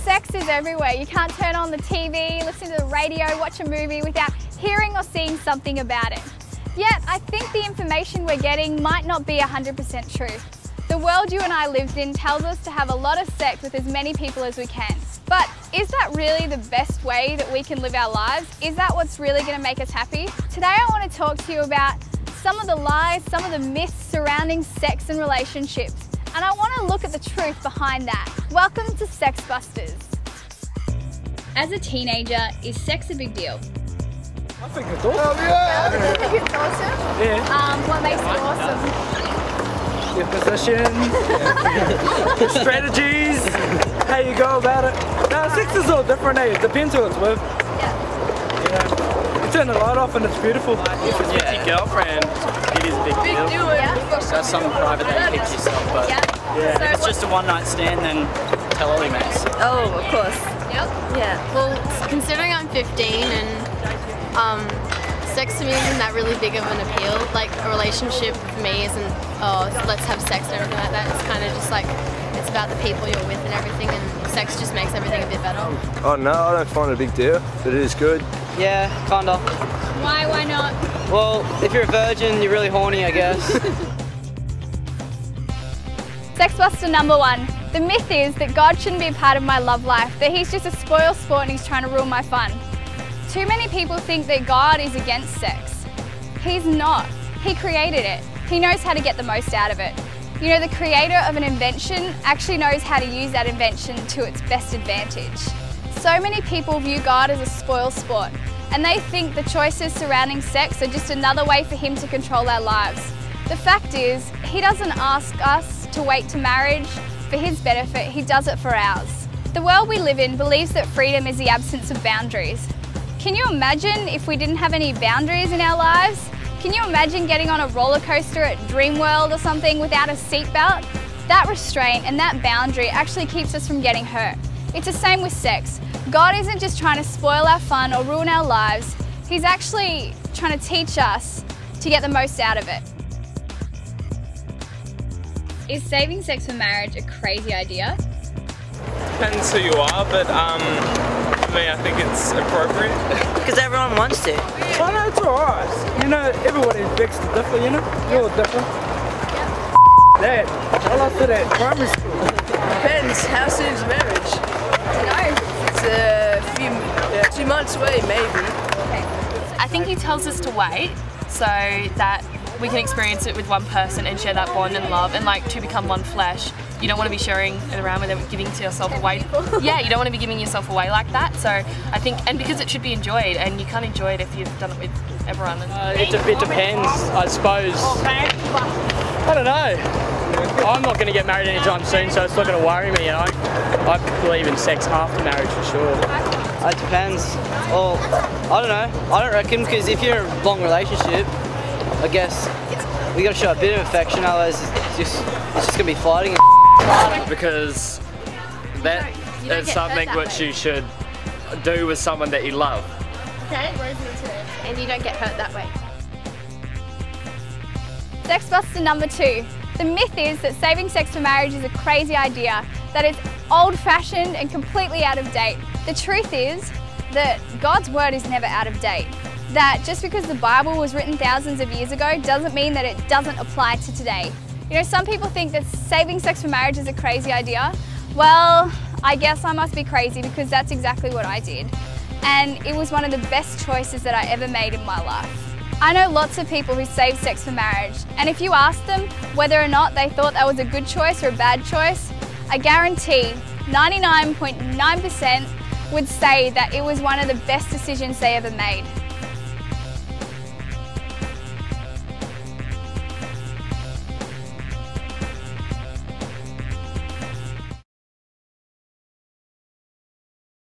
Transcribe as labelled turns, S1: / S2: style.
S1: Sex is everywhere. You can't turn on the TV, listen to the radio, watch a movie without hearing or seeing something about it. Yet, I think the information we're getting might not be 100% true. The world you and I lived in tells us to have a lot of sex with as many people as we can. But is that really the best way that we can live our lives? Is that what's really going to make us happy? Today I want to talk to you about some of the lies, some of the myths surrounding sex and relationships. And I want to look at the truth behind that. Welcome to Sex Busters. As a teenager, is sex a big deal?
S2: I think it's awesome. Oh, yeah.
S1: You think it's awesome?
S2: Yeah.
S1: What makes it awesome?
S2: Your position, strategies, how you go about it. No, sex is all different, eh? It depends who it's with. Yeah. You turn the light off and it's beautiful.
S3: If it's with your girlfriend, it is a big deal.
S1: Yeah.
S3: So that's something private that you keep to yourself. But
S1: Yeah.
S3: if it's just a one-night stand, then tell all your mates.
S4: Oh, of course.
S1: Yep.
S4: Yeah.
S5: Well, considering I'm 15 and sex to me isn't that really big of an appeal. Like a relationship for me isn't, oh, let's have sex and everything like that. It's kind of just like, it's about the people you're with and everything, and sex just makes everything a bit better.
S6: Oh no, I don't find it a big deal, but it is good.
S3: Yeah, kinda.
S1: Why not?
S3: Well, if you're a virgin, you're really horny, I guess.
S1: Sex Buster number 1. The myth is that God shouldn't be a part of my love life, that he's just a spoil sport and he's trying to ruin my fun. Too many people think that God is against sex. He's not. He created it. He knows how to get the most out of it. You know, the creator of an invention actually knows how to use that invention to its best advantage. So many people view God as a spoil sport, and they think the choices surrounding sex are just another way for him to control our lives. The fact is, he doesn't ask us to wait to marriage for his benefit, he does it for ours. The world we live in believes that freedom is the absence of boundaries. Can you imagine if we didn't have any boundaries in our lives? Can you imagine getting on a roller coaster at Dreamworld or something without a seatbelt? That restraint and that boundary actually keeps us from getting hurt. It's the same with sex. God isn't just trying to spoil our fun or ruin our lives. He's actually trying to teach us to get the most out of it. Is saving sex for marriage a crazy idea?
S7: Depends who you are, but for me I think it's appropriate.
S4: Because everyone wants to.
S2: Oh no, it's alright. You know, everybody begs to differ, you know? You're different. Dad, I lost it at primary school.
S8: Depends, how soon's marriage? It's a few months away, maybe.
S9: I think he tells us to wait so that we can experience it with one person and share that bond and love and like to become one flesh. You don't want to be sharing it around with them, giving to yourself away. Yeah, you don't want to be giving yourself away like that. So I think, and because it should be enjoyed, and you can't enjoy it if you've done it with everyone.
S3: It depends, I suppose. I don't know. I'm not going to get married anytime soon, so it's not going to worry me, you know. I believe in sex after marriage for sure. It depends. Well, I don't know. I don't reckon, because if you're in a long relationship, I guess we got to show a bit of affection, otherwise it's just going to be fighting.
S7: Because that is something which you should do with someone that you love.
S5: Okay, and you don't get hurt that way.
S1: Sex Buster number 2. The myth is that saving sex for marriage is a crazy idea, that it's old-fashioned and completely out of date. The truth is that God's word is never out of date. That just because the Bible was written thousands of years ago doesn't mean that it doesn't apply to today. You know, some people think that saving sex for marriage is a crazy idea. Well, I guess I must be crazy because that's exactly what I did. And it was one of the best choices that I ever made in my life. I know lots of people who save sex for marriage, and if you ask them whether or not they thought that was a good choice or a bad choice, I guarantee 99.9% would say that it was one of the best decisions they ever made.